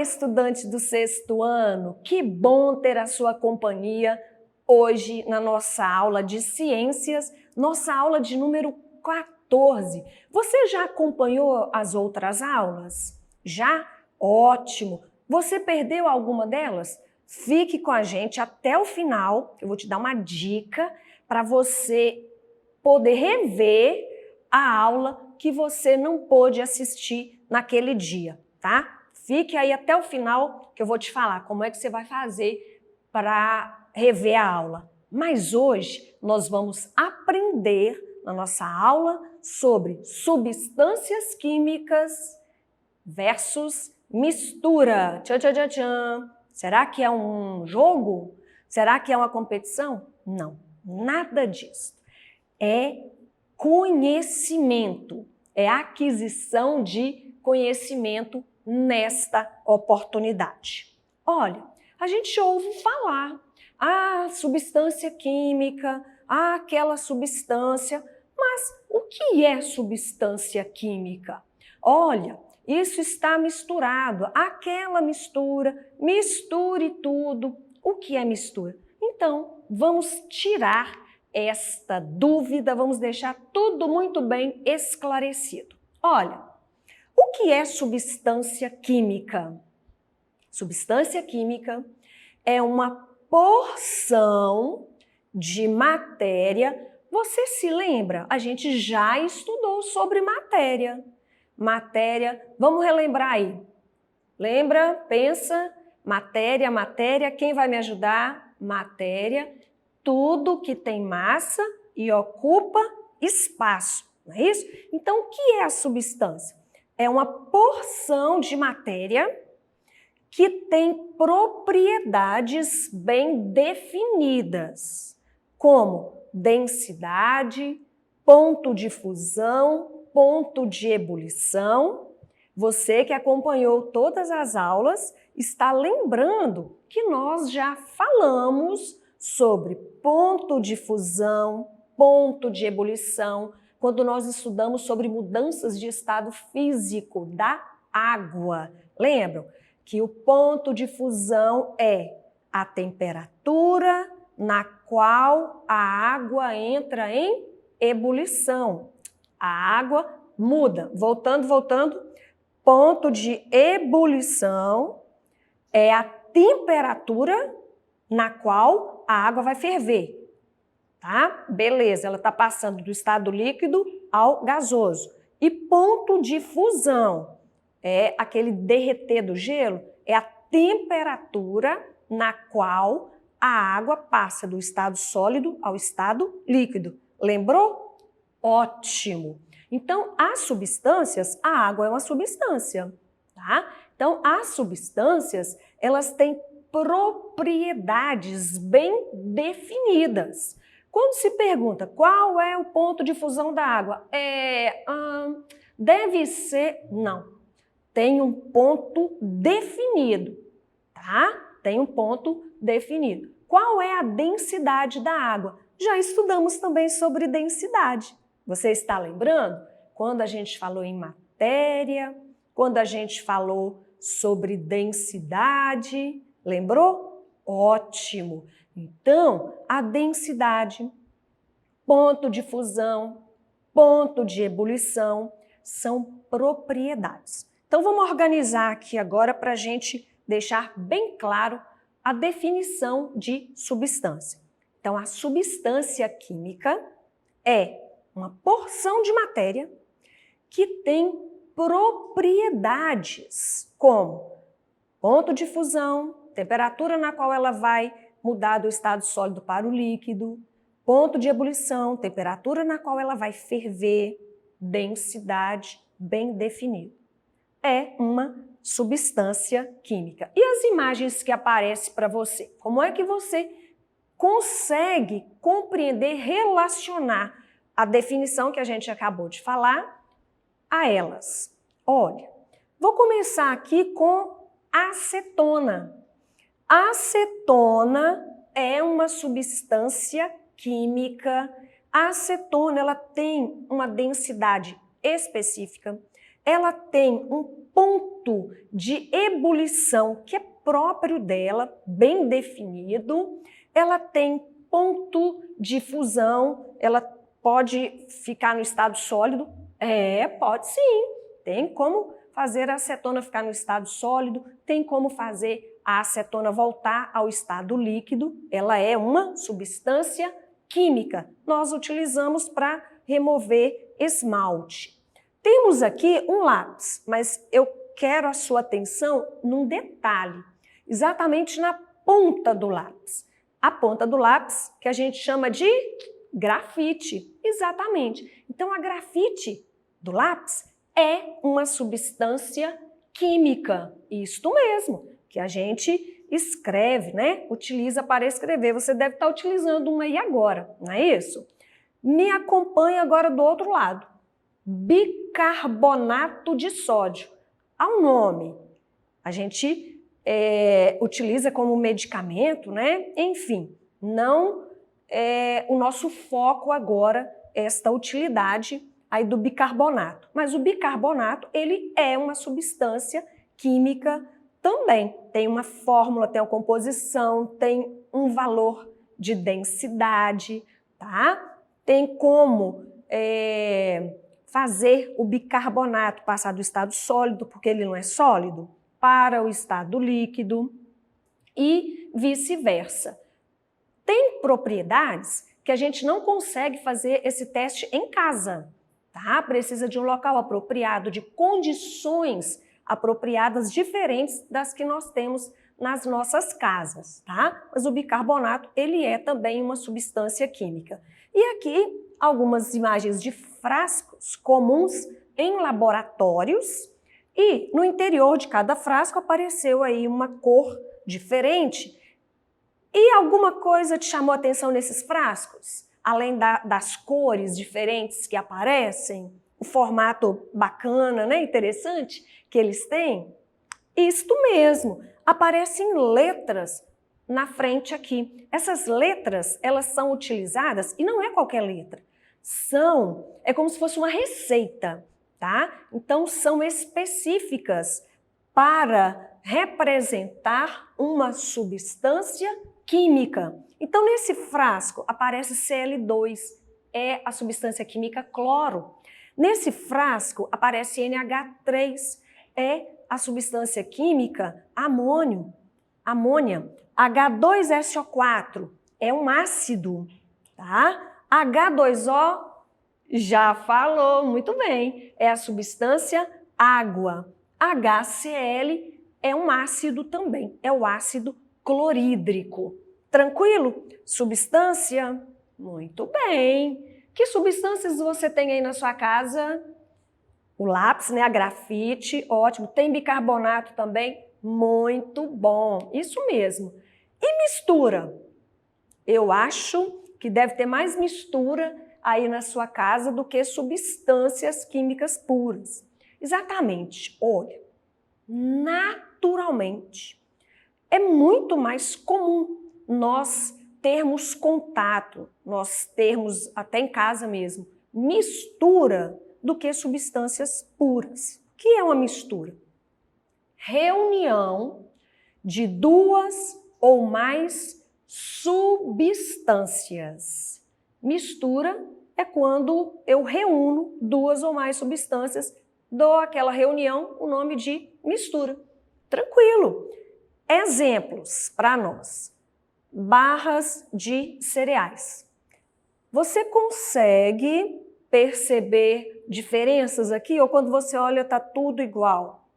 estudante do 6º ano! Que bom ter a sua companhia hoje na nossa aula de ciências, nossa aula de número 14. Você já acompanhou as outras aulas? Já? Ótimo! Você perdeu alguma delas? Fique com a gente até o final, eu vou te dar uma dica para você poder rever a aula que você não pôde assistir naquele dia, tá? Fique aí até o final que eu vou te falar como é que você vai fazer para rever a aula. Mas hoje nós vamos aprender na nossa aula sobre substâncias químicas versus mistura. Tchan, tchan, tchan, tchan. Será que é um jogo? Será que é uma competição? Não, nada disso. É conhecimento, é aquisição de conhecimento nesta oportunidade. Olha, a gente ouve falar, substância química, aquela substância, mas o que é substância química? Olha, isso está misturado, aquela mistura, misture tudo. O que é mistura? Então, vamos tirar esta dúvida, vamos deixar tudo muito bem esclarecido. Olha, o que é substância química? Substância química é uma porção de matéria. Você se lembra? A gente já estudou sobre matéria. Matéria, vamos relembrar aí. Lembra? Pensa. Matéria, matéria. Quem vai me ajudar? Matéria. Tudo que tem massa e ocupa espaço, não é isso? Então, o que é a substância? É uma porção de matéria que tem propriedades bem definidas, como densidade, ponto de fusão, ponto de ebulição. Você que acompanhou todas as aulas está lembrando que nós já falamos sobre ponto de fusão, ponto de ebulição, quando nós estudamos sobre mudanças de estado físico da água. Lembram que o ponto de fusão é a temperatura na qual a água entra em ebulição. A água muda. Voltando. Ponto de ebulição é a temperatura na qual a água vai ferver, tá? Beleza, ela está passando do estado líquido ao gasoso. E ponto de fusão é aquele derreter do gelo, é a temperatura na qual a água passa do estado sólido ao estado líquido. Lembrou? Ótimo! Então, as substâncias, a água é uma substância, tá? Então, as substâncias, elas têm propriedades bem definidas. Quando se pergunta qual é o ponto de fusão da água, deve ser, não, tem um ponto definido, tá? Tem um ponto definido. Qual é a densidade da água? Já estudamos também sobre densidade. Você está lembrando? Quando a gente falou em matéria, quando a gente falou sobre densidade, lembrou? Ótimo! Então, a densidade, ponto de fusão, ponto de ebulição são propriedades. Então, vamos organizar aqui agora para a gente deixar bem claro a definição de substância. Então, a substância química é uma porção de matéria que tem propriedades como ponto de fusão, temperatura na qual ela vai mudar do estado sólido para o líquido, ponto de ebulição, temperatura na qual ela vai ferver, densidade bem definida. É uma substância química. E as imagens que aparecem para você? Como é que você consegue compreender, relacionar a definição que a gente acabou de falar a elas? Olha, vou começar aqui com acetona. Acetona é uma substância química. A acetona, ela tem uma densidade específica, ela tem um ponto de ebulição que é próprio dela, bem definido. Ela tem ponto de fusão, ela pode ficar no estado sólido? Pode sim. Tem como fazer a acetona ficar no estado sólido, tem como fazer a acetona voltar ao estado líquido. Ela é uma substância química. Nós utilizamos para remover esmalte. Temos aqui um lápis, mas eu quero a sua atenção num detalhe, exatamente na ponta do lápis. A ponta do lápis que a gente chama de grafite, exatamente. Então a grafite do lápis é uma substância química, isto mesmo, que a gente escreve, né? Utiliza para escrever. Você deve estar utilizando uma aí agora, não é isso? Me acompanha agora do outro lado. Bicarbonato de sódio. Ao nome, a gente utiliza como medicamento, né? Enfim, não é o nosso foco agora, esta utilidade aí do bicarbonato. Mas o bicarbonato, ele é uma substância química também. Tem uma fórmula, tem uma composição, tem um valor de densidade, tá? Tem como fazer o bicarbonato passar do estado sólido, porque ele não é sólido, para o estado líquido e vice-versa. Tem propriedades que a gente não consegue fazer esse teste em casa, tá? Precisa de um local apropriado, de condições apropriadas diferentes das que nós temos nas nossas casas, tá? Mas o bicarbonato, ele é também uma substância química. E aqui algumas imagens de frascos comuns em laboratórios e no interior de cada frasco apareceu aí uma cor diferente. E alguma coisa te chamou a atenção nesses frascos? Além das cores diferentes que aparecem, o formato bacana, né, interessante que eles têm? Isto mesmo, aparecem letras na frente aqui. Essas letras, elas são utilizadas, e não é qualquer letra, é como se fosse uma receita, tá? Então são específicas para representar uma substância química. Então nesse frasco aparece Cl2, é a substância química cloro. Nesse frasco aparece NH3, é a substância química amônia. H2SO4 é um ácido, tá? H2O, já falou, muito bem, é a substância água. HCl é um ácido também, é o ácido clorídrico. Tranquilo? Substância? Muito bem. Que substâncias você tem aí na sua casa? O lápis, né? A grafite, ótimo. Tem bicarbonato também? Muito bom. Isso mesmo. E mistura? Eu acho que deve ter mais mistura aí na sua casa do que substâncias químicas puras. Exatamente. Olha, naturalmente, é muito mais comum nós termos contato, nós termos até em casa mesmo, mistura do que substâncias puras. O que é uma mistura? Reunião de duas ou mais substâncias. Mistura é quando eu reúno duas ou mais substâncias, dou àquela reunião o nome de mistura. Tranquilo. Exemplos para nós. Barras de cereais. Você consegue perceber diferenças aqui ou quando você olha está tudo igual?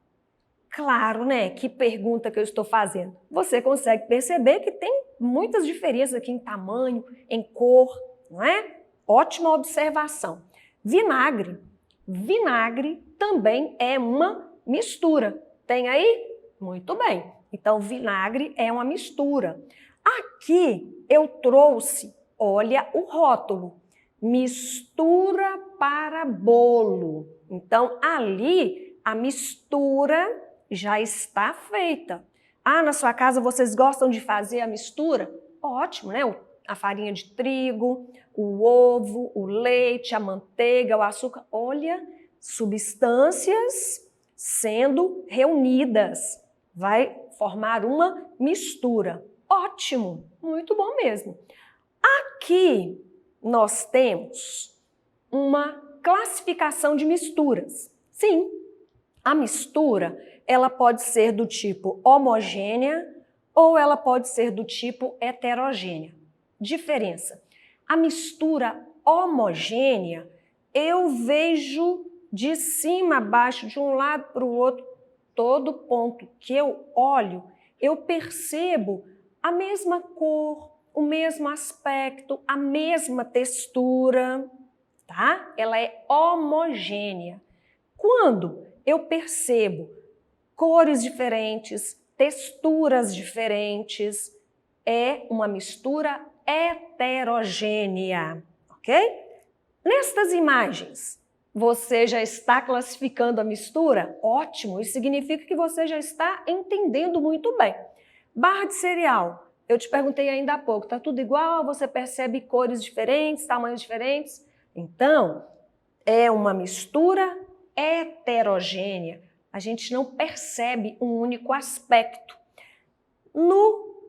Claro, né? Que pergunta que eu estou fazendo. Você consegue perceber que tem muitas diferenças aqui em tamanho, em cor, não é? Ótima observação. Vinagre. Vinagre também é uma mistura. Tem aí? Muito bem. Então, vinagre é uma mistura. Aqui eu trouxe, olha o rótulo, mistura para bolo. Então, ali a mistura já está feita. Ah, na sua casa vocês gostam de fazer a mistura? Ótimo, né? A farinha de trigo, o ovo, o leite, a manteiga, o açúcar. Olha, substâncias sendo reunidas. Vai formar uma mistura. Ótimo, muito bom mesmo. Aqui nós temos uma classificação de misturas. Sim, a mistura, ela pode ser do tipo homogênea ou ela pode ser do tipo heterogênea. Diferença. A mistura homogênea, eu vejo de cima a baixo, de um lado para o outro, todo ponto que eu olho, eu percebo a mesma cor, o mesmo aspecto, a mesma textura, tá? Ela é homogênea. Quando eu percebo cores diferentes, texturas diferentes, é uma mistura heterogênea, ok? Nestas imagens, você já está classificando a mistura? Ótimo, isso significa que você já está entendendo muito bem. Barra de cereal, eu te perguntei ainda há pouco, está tudo igual? Você percebe cores diferentes, tamanhos diferentes? Então, é uma mistura heterogênea. A gente não percebe um único aspecto. No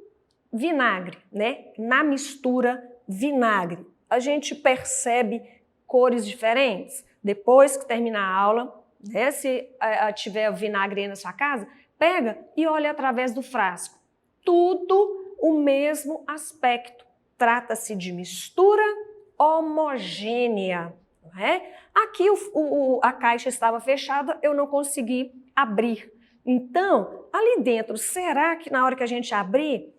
vinagre, né? Na mistura vinagre, a gente percebe cores diferentes. Depois que terminar a aula, né, se tiver vinagre aí na sua casa, pega e olha através do frasco. Tudo o mesmo aspecto. Trata-se de mistura homogênea. Não é? Aqui a caixa estava fechada, eu não consegui abrir. Então, ali dentro, será que na hora que a gente abrir,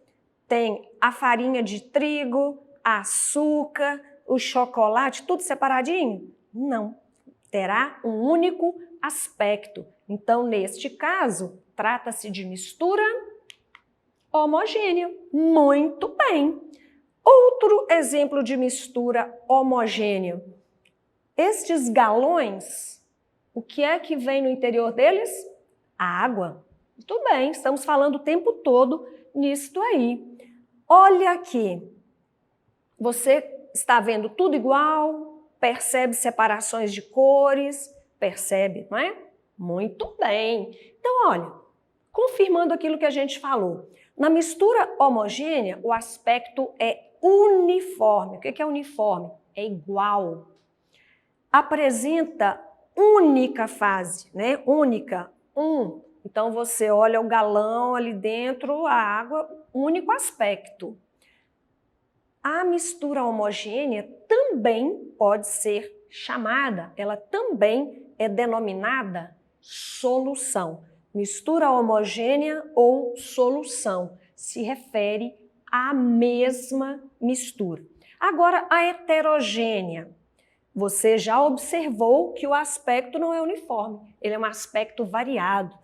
tem a farinha de trigo, açúcar, o chocolate, tudo separadinho? Não. Terá um único aspecto. Então, neste caso, trata-se de mistura homogênea. Muito bem. Outro exemplo de mistura homogênea. Estes galões, o que é que vem no interior deles? A água. Muito bem, estamos falando o tempo todo nisso aí. Olha aqui, você está vendo tudo igual? Percebe separações de cores? Percebe, não é? Muito bem. Então, olha, confirmando aquilo que a gente falou, na mistura homogênea, o aspecto é uniforme. O que é uniforme? É igual. Apresenta única fase, né? Única, Então, você olha o galão ali dentro, a água, único aspecto. A mistura homogênea também pode ser chamada, ela também é denominada solução. Mistura homogênea ou solução se refere à mesma mistura. Agora, a heterogênea. Você já observou que o aspecto não é uniforme, ele é um aspecto variado.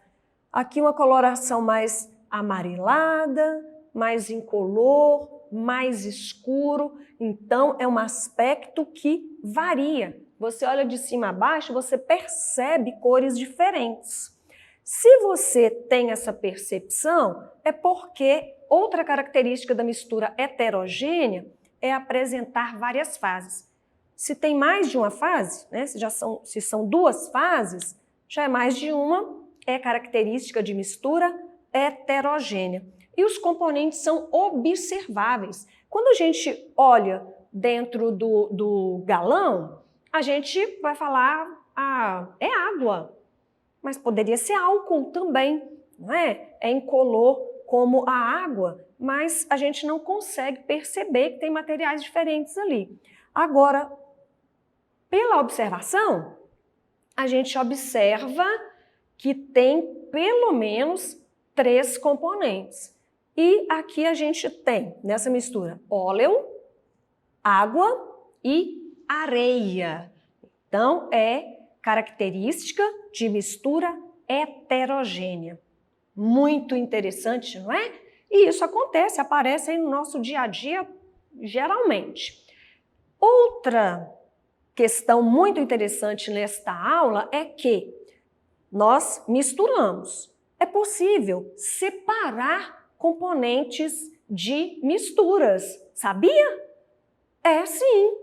Aqui uma coloração mais amarelada, mais incolor, mais escuro. Então, é um aspecto que varia. Você olha de cima a baixo, você percebe cores diferentes. Se você tem essa percepção, é porque outra característica da mistura heterogênea é apresentar várias fases. Se tem mais de uma fase, né, se são duas fases, já é mais de uma, é característica de mistura heterogênea. E os componentes são observáveis. Quando a gente olha dentro do galão, a gente vai falar, é água, mas poderia ser álcool também, não é? É incolor como a água, mas a gente não consegue perceber que tem materiais diferentes ali. Agora, pela observação, a gente observa que tem pelo menos 3 componentes. E aqui a gente tem, nessa mistura, óleo, água e areia. Então, é característica de mistura heterogênea. Muito interessante, não é? E isso acontece, aparece aí no nosso dia a dia, geralmente. Outra questão muito interessante nesta aula é que nós misturamos. É possível separar componentes de misturas, sabia? É sim.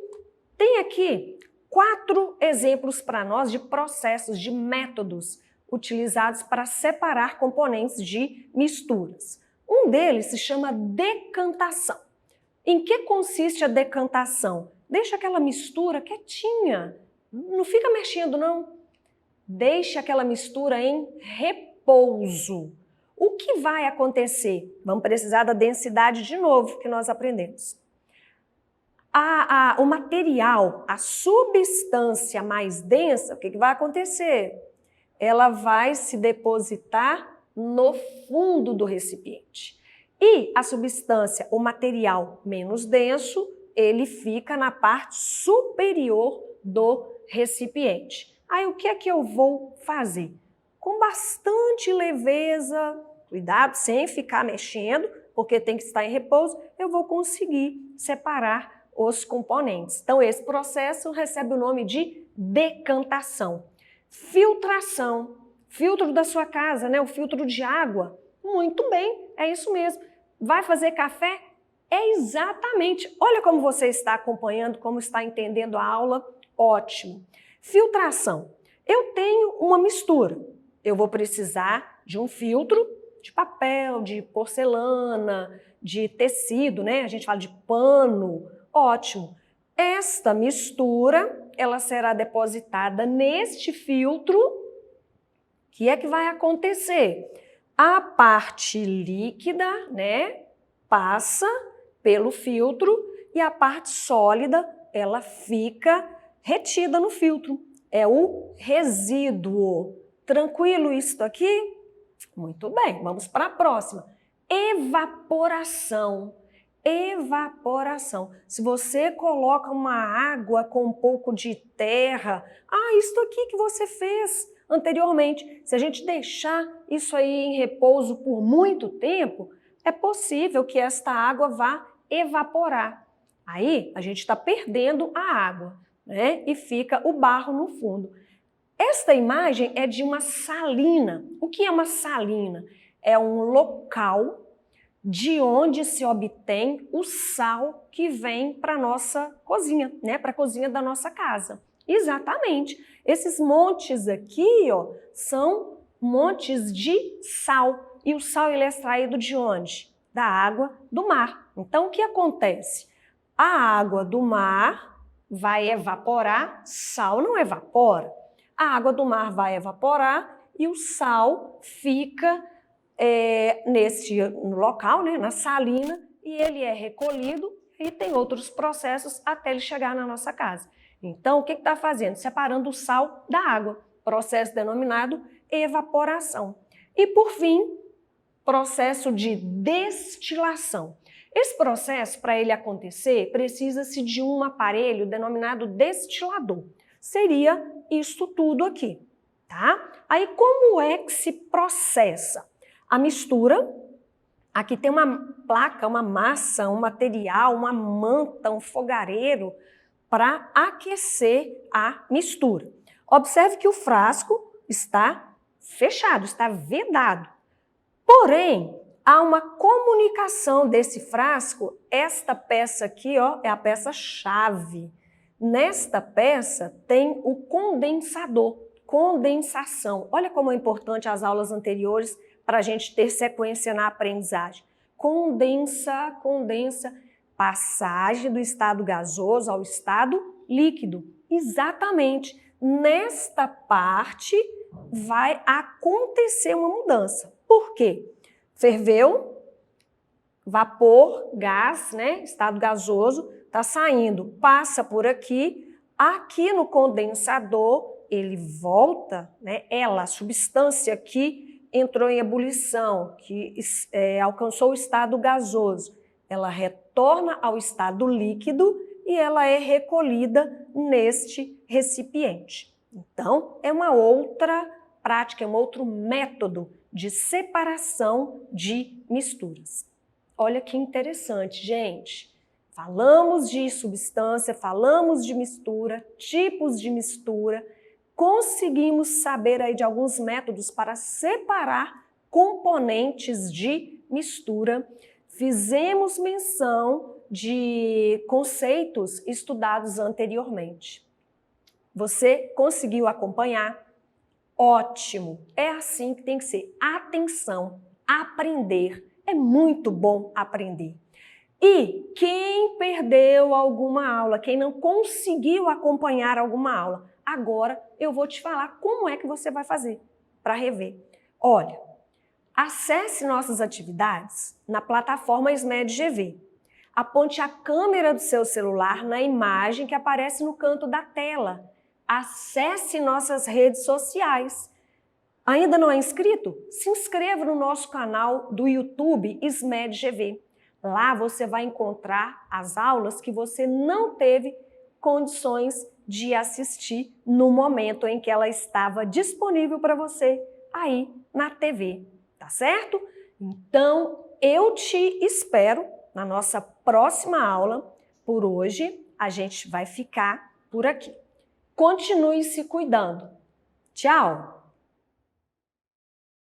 Tem aqui 4 exemplos para nós de processos, de métodos utilizados para separar componentes de misturas. Um deles se chama decantação. Em que consiste a decantação? Deixa aquela mistura quietinha, não fica mexendo não. Deixa aquela mistura em repouso. O que vai acontecer? Vamos precisar da densidade de novo que nós aprendemos. O material, a substância mais densa, o que vai acontecer? Ela vai se depositar no fundo do recipiente. E a substância, o material menos denso, ele fica na parte superior do recipiente. Aí o que é que eu vou fazer? Com bastante leveza, cuidado, sem ficar mexendo, porque tem que estar em repouso, eu vou conseguir separar os componentes. Então esse processo recebe o nome de decantação. Filtração, filtro da sua casa, né? O filtro de água. Muito bem, é isso mesmo. Vai fazer café? É exatamente. Olha como você está acompanhando, como está entendendo a aula. Ótimo. Filtração. Eu tenho uma mistura. Eu vou precisar de um filtro de papel, de porcelana, de tecido, né? A gente fala de pano. Ótimo. Esta mistura, ela será depositada neste filtro. O que é que vai acontecer? A parte líquida, né, passa pelo filtro e a parte sólida, ela fica retida no filtro. É o resíduo. Tranquilo isso aqui? Muito bem, vamos para a próxima. Evaporação. Evaporação. Se você coloca uma água com um pouco de terra, isso aqui que você fez anteriormente, se a gente deixar isso aí em repouso por muito tempo, é possível que esta água vá evaporar. Aí a gente está perdendo a água, né? E fica o barro no fundo. Esta imagem é de uma salina. O que é uma salina? É um local de onde se obtém o sal que vem para a nossa cozinha, né? Para a cozinha da nossa casa. Exatamente. Esses montes aqui, ó, são montes de sal. E o sal ele é extraído de onde? Da água do mar. Então, o que acontece? A água do mar vai evaporar, sal não evapora. A água do mar vai evaporar e o sal fica no local, né, na salina, e ele é recolhido e tem outros processos até ele chegar na nossa casa. Então, o que está fazendo? Separando o sal da água, processo denominado evaporação. E, por fim, processo de destilação. Esse processo, para ele acontecer, precisa-se de um aparelho denominado destilador. Seria isso tudo aqui, tá? Aí, como é que se processa? A mistura, aqui tem uma placa, uma massa, um material, uma manta, um fogareiro para aquecer a mistura. Observe que o frasco está fechado, está vedado. Porém, há uma comunicação desse frasco. Esta peça aqui, ó, é a peça-chave. Nesta peça tem o condensador, condensação. Olha como é importante as aulas anteriores para a gente ter sequência na aprendizagem. Condensa, passagem do estado gasoso ao estado líquido. Exatamente. Nesta parte vai acontecer uma mudança. Por quê? Ferveu, vapor, gás, né? Estado gasoso, está saindo, passa por aqui. Aqui no condensador, ele volta, né? A substância que entrou em ebulição, que alcançou o estado gasoso, ela retorna ao estado líquido e ela é recolhida neste recipiente. Então, é uma outra prática, é um outro método de separação de misturas. Olha que interessante, gente. Falamos de substância, falamos de mistura, tipos de mistura, conseguimos saber aí de alguns métodos para separar componentes de mistura. Fizemos menção de conceitos estudados anteriormente. Você conseguiu acompanhar? Ótimo! É assim que tem que ser. Atenção, aprender. É muito bom aprender. E quem perdeu alguma aula, quem não conseguiu acompanhar alguma aula, agora eu vou te falar como é que você vai fazer para rever. Olha, acesse nossas atividades na plataforma SMED-GV. Aponte a câmera do seu celular na imagem que aparece no canto da tela. Acesse nossas redes sociais. Ainda não é inscrito? Se inscreva no nosso canal do YouTube SMED-GV. Lá você vai encontrar as aulas que você não teve condições de assistir no momento em que ela estava disponível para você aí na TV, tá certo? Então, eu te espero na nossa próxima aula. Por hoje, a gente vai ficar por aqui. Continue se cuidando. Tchau!